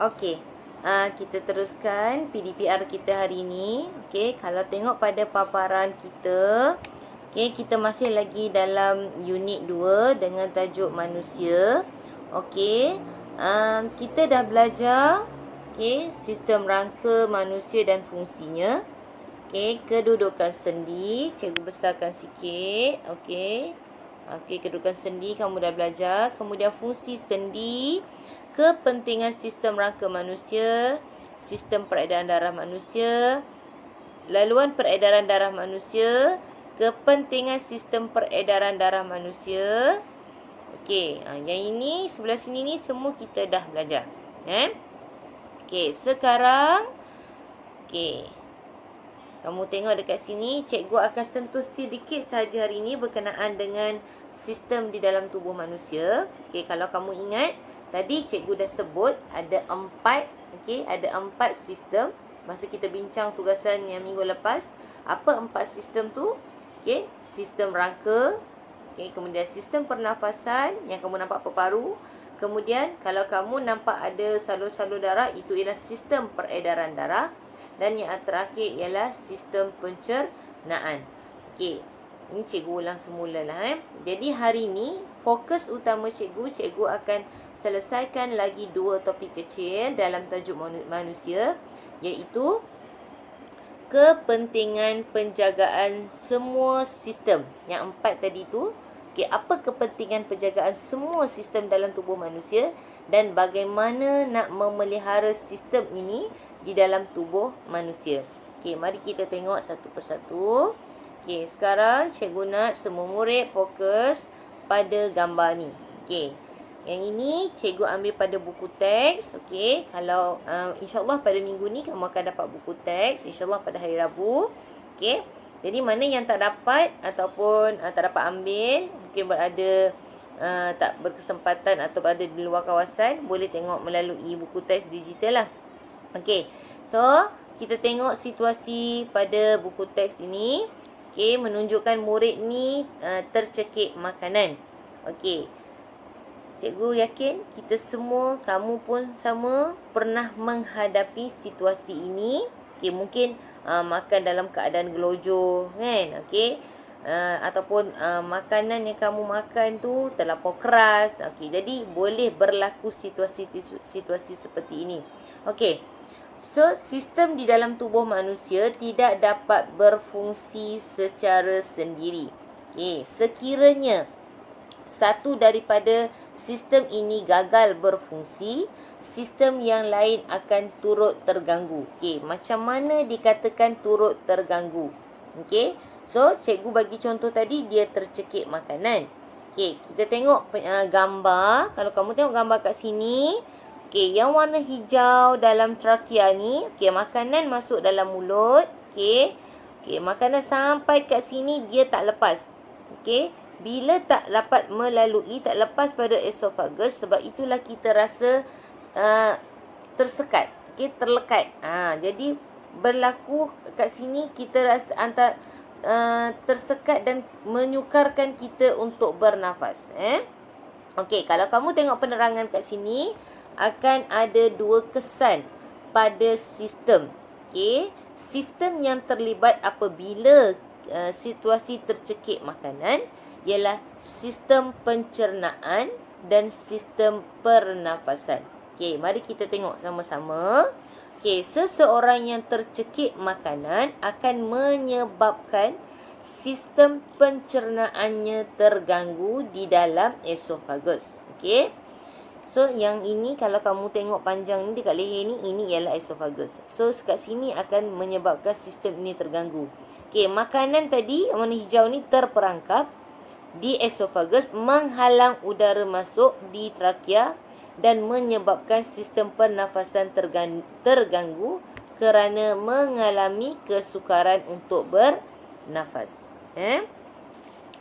Okey. Kita teruskan PDPR kita hari ini. Okey, kalau tengok pada paparan kita, okey, kita masih lagi dalam unit 2 dengan tajuk manusia. Okey, kita dah belajar okey, sistem rangka manusia dan fungsinya. Okey, kedudukan sendi, cikgu besarkan sikit. Okey. Okey, kedudukan sendi kamu dah belajar. Kemudian fungsi sendi, kepentingan sistem rangka manusia, sistem peredaran darah manusia, laluan peredaran darah manusia, kepentingan sistem peredaran darah manusia. Okey, yang ini sebelah sini ni semua kita dah belajar. Okey, sekarang okey. Kamu tengok dekat sini, cikgu akan sentuh sedikit sahaja hari ini berkenaan dengan sistem di dalam tubuh manusia. Okey, kalau kamu ingat, tadi cikgu dah sebut ada 4, okey, ada 4 sistem. Masa kita bincang tugasan yang minggu lepas, apa 4 sistem tu? Okey, sistem rangka, okey, kemudian sistem pernafasan yang kamu nampak paru-paru. Kemudian kalau kamu nampak ada salur-salur darah, itu ialah sistem peredaran darah. Dan yang terakhir ialah sistem pencernaan. Okey, ini cikgu ulang semula lah. Jadi hari ni fokus utama cikgu akan selesaikan lagi 2 topik kecil dalam tajuk manusia, iaitu kepentingan penjagaan semua sistem. Yang 4 tadi tu. Okey, apa kepentingan penjagaan semua sistem dalam tubuh manusia dan bagaimana nak memelihara sistem ini di dalam tubuh manusia. Okey, mari kita tengok satu persatu. Okey, sekarang cikgu nak semua murid fokus pada gambar ni. Okey, yang ini cikgu ambil pada buku teks. Okey, kalau insyaAllah pada minggu ni kamu akan dapat buku teks. InsyaAllah pada hari Rabu. Okey, jadi mana yang tak dapat ataupun tak dapat ambil, mungkin berada tak berkesempatan atau berada di luar kawasan, boleh tengok melalui buku teks digital lah. Okey, so kita tengok situasi pada buku teks ini. Okey, menunjukkan murid ni tercekik makanan. Okey, cikgu yakin kita semua, kamu pun sama, pernah menghadapi situasi ini. Okey, mungkin makan dalam keadaan gelojoh kan. Okey, ataupun makanan yang kamu makan tu terlampau keras. Okey, jadi boleh berlaku situasi seperti ini. Okey, so sistem di dalam tubuh manusia tidak dapat berfungsi secara sendiri. Okey, sekiranya satu daripada sistem ini gagal berfungsi, sistem yang lain akan turut terganggu. Okey, macam mana dikatakan turut terganggu? Okey, so cikgu bagi contoh tadi, dia tercekik makanan. Okey, kita tengok gambar. Kalau kamu tengok gambar kat sini, okey, yang warna hijau dalam trakea ni, okey, makanan masuk dalam mulut. Okey, makanan sampai kat sini dia tak lepas. Okey, bila tak dapat melalui, tak lepas pada esophagus, sebab itulah kita rasa tersekat, okey, terlekat. Jadi berlaku kat sini kita rasa tersekat dan menyukarkan kita untuk bernafas. Okey, kalau kamu tengok penerangan kat sini, akan ada 2 kesan pada sistem. Okey, sistem yang terlibat apabila situasi tercekik makanan ialah sistem pencernaan dan sistem pernafasan. Okey, mari kita tengok sama-sama. Okey, seseorang yang tercekik makanan akan menyebabkan sistem pencernaannya terganggu di dalam esophagus. Okey, so yang ini kalau kamu tengok panjang ni dekat leher ni, ini ialah esophagus. So kat sini akan menyebabkan sistem ini terganggu. Okey, makanan tadi warna hijau ni terperangkap di esophagus, menghalang udara masuk di trakea dan menyebabkan sistem pernafasan terganggu kerana mengalami kesukaran untuk bernafas.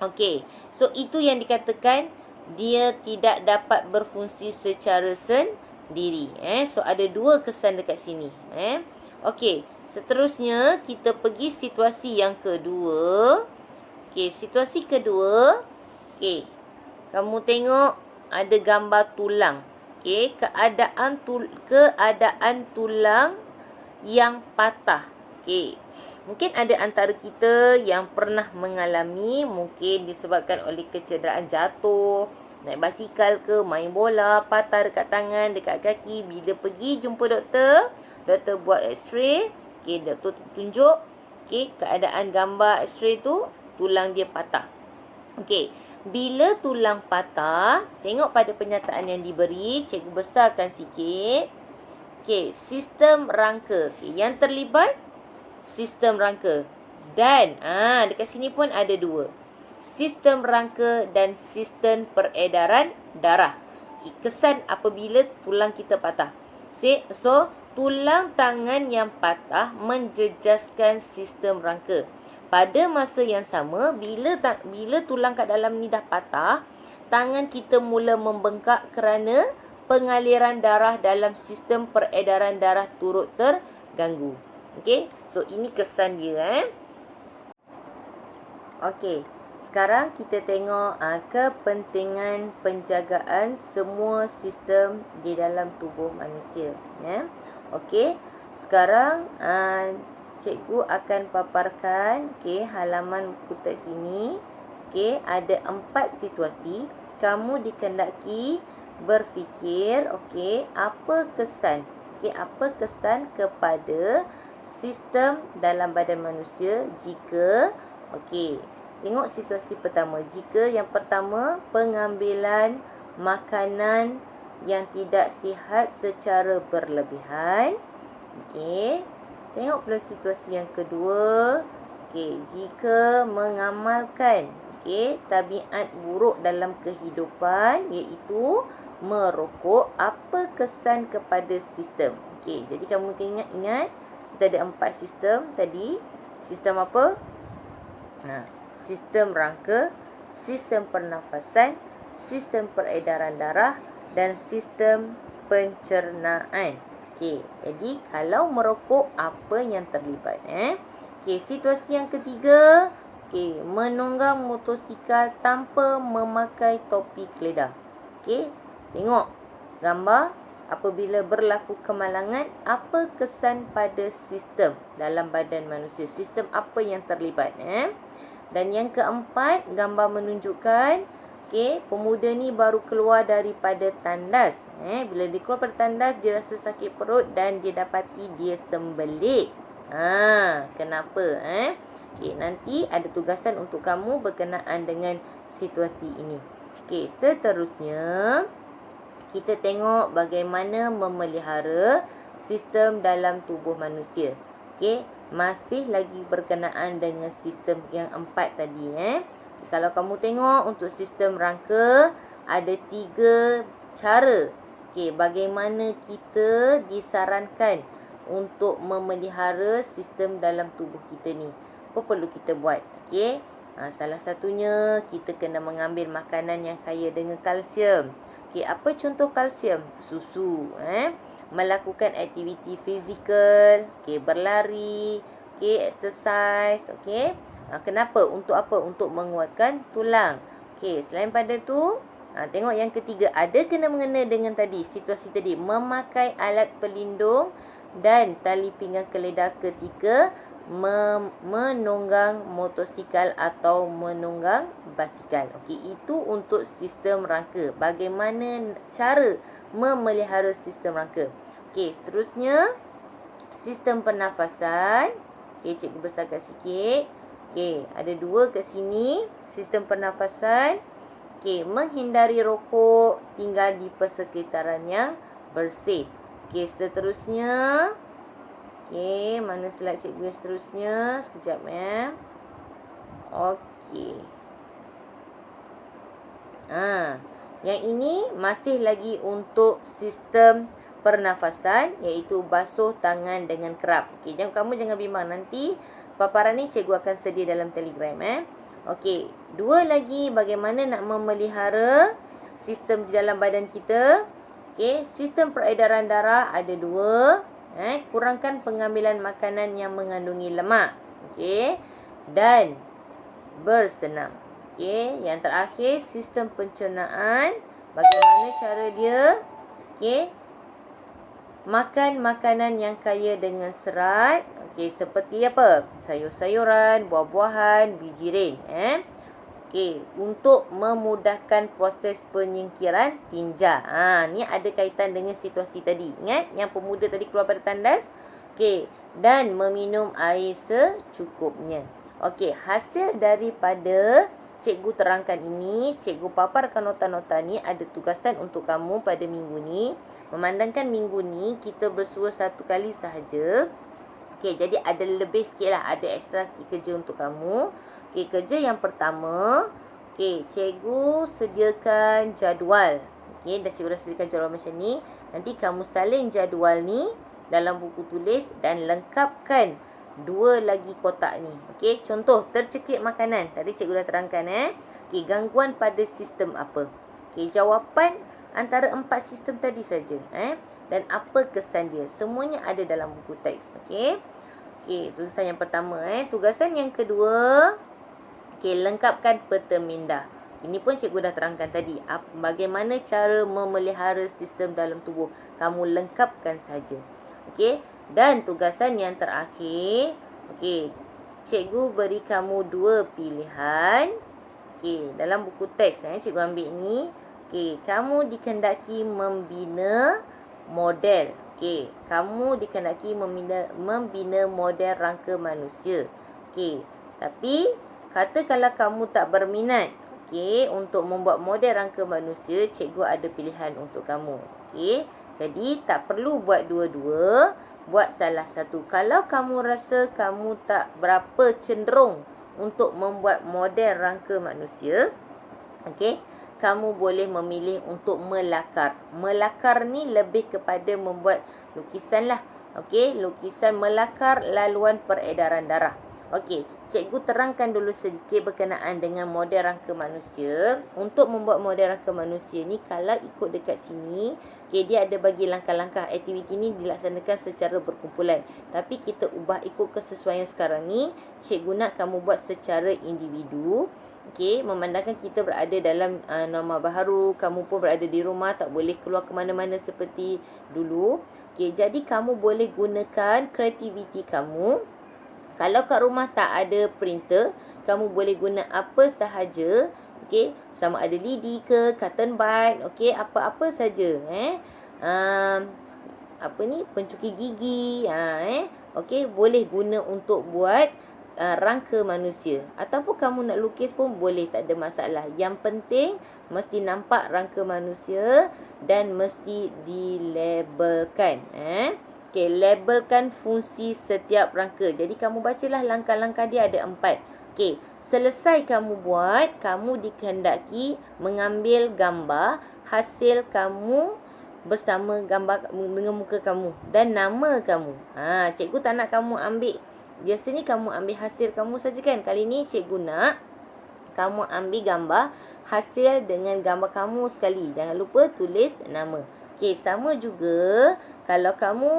Okey, so itu yang dikatakan dia tidak dapat berfungsi secara sendiri. So ada 2 kesan dekat sini. Okey, seterusnya kita pergi situasi yang kedua. Okey, situasi kedua. Okey, kamu tengok ada gambar tulang. Okey, keadaan tulang yang patah. Okey. Mungkin ada antara kita yang pernah mengalami, mungkin disebabkan oleh kecederaan jatuh, naik basikal ke, main bola, patah dekat tangan, dekat kaki. Bila pergi jumpa doktor, doktor buat x-ray. Okey, doktor tunjuk, okey, keadaan gambar x-ray tu, tulang dia patah. Okey, bila tulang patah, tengok pada penyataan yang diberi, cikgu besarkan sikit. Okey, sistem rangka. Okey, yang terlibat sistem rangka. Dan dekat sini pun ada dua. Sistem rangka dan sistem peredaran darah. Kesan apabila tulang kita patah. So, tulang tangan yang patah menjejaskan sistem rangka. Pada masa yang sama, bila tulang kat dalam ni dah patah, tangan kita mula membengkak kerana pengaliran darah dalam sistem peredaran darah turut terganggu. Okey, so ini kesan dia. Okey, sekarang kita tengok kepentingan penjagaan semua sistem di dalam tubuh manusia. Okey, sekarang cikgu akan paparkan halaman buku teks ini. Okey, ada 4 situasi. Kamu dikendaki berfikir, apa kesan? Apa kesan kepada sistem dalam badan manusia jika tengok situasi pertama. Jika yang pertama, pengambilan makanan yang tidak sihat secara berlebihan. Tengok pula situasi yang kedua. Jika mengamalkan tabiat buruk dalam kehidupan, iaitu merokok, apa kesan kepada sistem? Jadi kamu ingat kita ada 4 sistem tadi. Sistem apa? Sistem rangka, sistem pernafasan, sistem peredaran darah dan sistem pencernaan. Jadi kalau merokok, apa yang terlibat? Situasi yang ketiga, menunggang motosikal tanpa memakai topi keledar. Tengok gambar. Apabila berlaku kemalangan, apa kesan pada sistem dalam badan manusia? Sistem apa yang terlibat? Dan yang keempat, gambar menunjukkan pemuda ni baru keluar daripada tandas. Bila dia keluar daripada tandas, dia rasa sakit perut dan dia dapati dia sembelit. Kenapa? Nanti ada tugasan untuk kamu berkenaan dengan situasi ini. Seterusnya, kita tengok bagaimana memelihara sistem dalam tubuh manusia. Masih lagi berkenaan dengan sistem yang 4 tadi. Kalau kamu tengok untuk sistem rangka, ada 3 cara. Bagaimana kita disarankan untuk memelihara sistem dalam tubuh kita ni. Apa perlu kita buat? Salah satunya, kita kena mengambil makanan yang kaya dengan kalsium. Apa contoh kalsium? Susu. Melakukan aktiviti fizikal, berlari, exercise. Kenapa? Untuk apa? Untuk menguatkan tulang. Selain pada tu, tengok yang ketiga, ada kena mengena dengan tadi, situasi tadi, memakai alat pelindung dan tali pinggang keledar ketika menunggang motosikal atau menunggang basikal. Itu untuk sistem rangka. Bagaimana cara memelihara sistem rangka? Seterusnya, sistem pernafasan. Cikgu besarkan sikit. Ada 2 kat sini. Sistem pernafasan. Menghindari rokok, tinggal di persekitaran yang bersih. Seterusnya, mana slide cikgu yang seterusnya? Sekejap yang ini masih lagi untuk sistem pernafasan, iaitu basuh tangan dengan kerap. Kamu jangan bimbang, nanti paparan ni cikgu akan sedia dalam Telegram. 2 lagi, bagaimana nak memelihara sistem di dalam badan kita. Sistem peredaran darah ada 2. Kurangkan pengambilan makanan yang mengandungi lemak. Dan bersenam. Yang terakhir, sistem pencernaan. Bagaimana cara dia? Okey. Makan makanan yang kaya dengan serat. Okey, seperti apa? Sayur-sayuran, buah-buahan, biji rin. Okey, untuk memudahkan proses penyingkiran tinja. Ni ada kaitan dengan situasi tadi. Ingat yang pemuda tadi keluar pada tandas? Okey, dan meminum air secukupnya. Okey, hasil daripada cikgu terangkan ini, cikgu paparkan nota-nota ni, ada tugasan untuk kamu pada minggu ni. Memandangkan minggu ni kita bersua satu kali sahaja. Okey, jadi ada lebih sikit lah, ada extra sikit kerja untuk kamu. Okey, kerja yang pertama, okey, cikgu sediakan jadual. Okey, cikgu dah sediakan jadual macam ni. Nanti kamu salin jadual ni dalam buku tulis dan lengkapkan 2 lagi kotak ni. Okey, contoh tercekik makanan. Tadi cikgu dah terangkan Okey, gangguan pada sistem apa? Okey, jawapan antara 4 sistem tadi saja. Dan apa kesan dia? Semuanya ada dalam buku teks. Okey. Okey, tugasan yang pertama Tugasan yang kedua, okey, lengkapkan peta minda. Ini pun cikgu dah terangkan tadi. Bagaimana cara memelihara sistem dalam tubuh. Kamu lengkapkan saja. Okey. Dan tugasan yang terakhir, okey, cikgu beri kamu 2 pilihan. Okey, dalam buku teks cikgu ambil ni. Okey, kamu dikehendaki membina model. Okey, kamu dikehendaki membina model rangka manusia. Okey, tapi katakanlah kamu tak berminat untuk membuat model rangka manusia, cikgu ada pilihan untuk kamu. Okey, jadi tak perlu buat dua-dua. Buat salah satu. Kalau kamu rasa kamu tak berapa cenderung untuk membuat model rangka manusia, okey, kamu boleh memilih untuk melakar. Melakar ni lebih kepada membuat lukisan lah. Okey, lukisan melakar laluan peredaran darah. Okey, cikgu terangkan dulu sedikit berkenaan dengan model rangka manusia. Untuk membuat model rangka manusia ni, kalau ikut dekat sini, dia ada bagi langkah-langkah. Aktiviti ni dilaksanakan secara berkumpulan. Tapi kita ubah ikut kesesuaian sekarang ni. Cikgu nak kamu buat secara individu. Okey, memandangkan kita berada dalam norma baharu. Kamu pun berada di rumah, tak boleh keluar ke mana-mana seperti dulu. Okey, jadi kamu boleh gunakan kreativiti kamu. Kalau kat rumah tak ada printer, kamu boleh guna apa sahaja. Okey, sama ada lidi ke, cotton bud, okey, apa-apa saja. Pencuki gigi, okey, boleh guna untuk buat rangka manusia. Ataupun kamu nak lukis pun boleh, tak ada masalah. Yang penting mesti nampak rangka manusia dan mesti dilabelkan. Okey, labelkan fungsi setiap rangka. Jadi kamu bacalah langkah-langkah dia, ada 4. Okey, selesai kamu buat, kamu dikehendaki mengambil gambar hasil kamu bersama gambar dengan muka kamu dan nama kamu. Cikgu tak nak kamu ambil, biasanya kamu ambil hasil kamu saja kan. Kali ni cikgu nak kamu ambil gambar hasil dengan gambar kamu sekali. Jangan lupa tulis nama. Okey, sama juga kalau kamu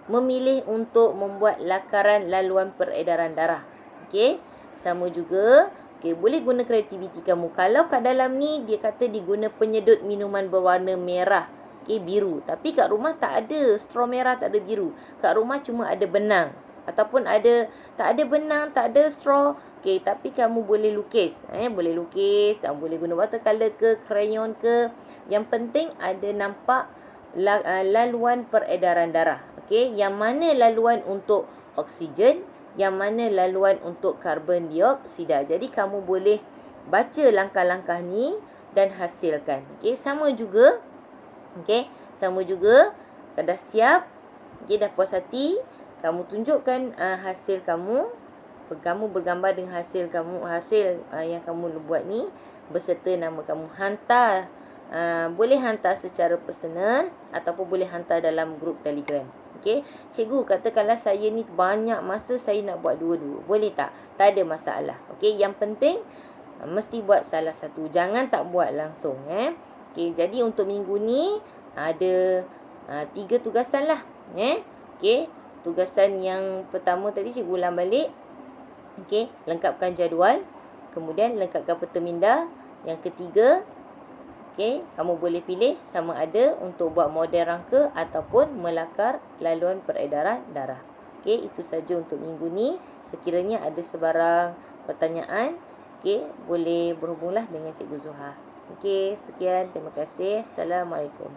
memilih untuk membuat lakaran laluan peredaran darah. Okey, sama juga. Okey, boleh guna kreativiti kamu. Kalau kat dalam ni dia kata diguna penyedut minuman berwarna merah. Okey, biru. Tapi kat rumah tak ada straw merah, tak ada biru. Kat rumah cuma ada benang. Ataupun tak ada benang, tak ada straw. Okey, tapi kamu boleh lukis. Boleh lukis, boleh guna watercolor ke, crayon ke. Yang penting ada nampak laluan peredaran darah. Okey, yang mana laluan untuk oksigen, yang mana laluan untuk karbon dioksida. Jadi kamu boleh baca langkah-langkah ni dan hasilkan. Okey, sama juga. Okey, sama juga. Dah siap. Okey, dah puas hati. Kamu tunjukkan hasil kamu. Kamu bergambar dengan hasil kamu, yang kamu buat ni beserta nama kamu. Hantar. Boleh hantar secara personal ataupun boleh hantar dalam grup Telegram. Okey, cikgu katakanlah saya ni banyak masa, saya nak buat dua-dua. Boleh tak? Tak ada masalah. Okey, yang penting mesti buat salah satu. Jangan tak buat langsung. Okey, jadi untuk minggu ni ada 3 tugasan lah. Okey, tugasan yang pertama tadi cikgu ulang balik. Okey, lengkapkan jadual. Kemudian lengkapkan peta minda. Yang ketiga, Okey, kamu boleh pilih sama ada untuk buat model rangka ataupun melakar laluan peredaran darah. Okey, itu saja untuk minggu ni. Sekiranya ada sebarang pertanyaan, okey, boleh berhubunglah dengan Cikgu Zuhah. Okey, sekian. Terima kasih. Assalamualaikum.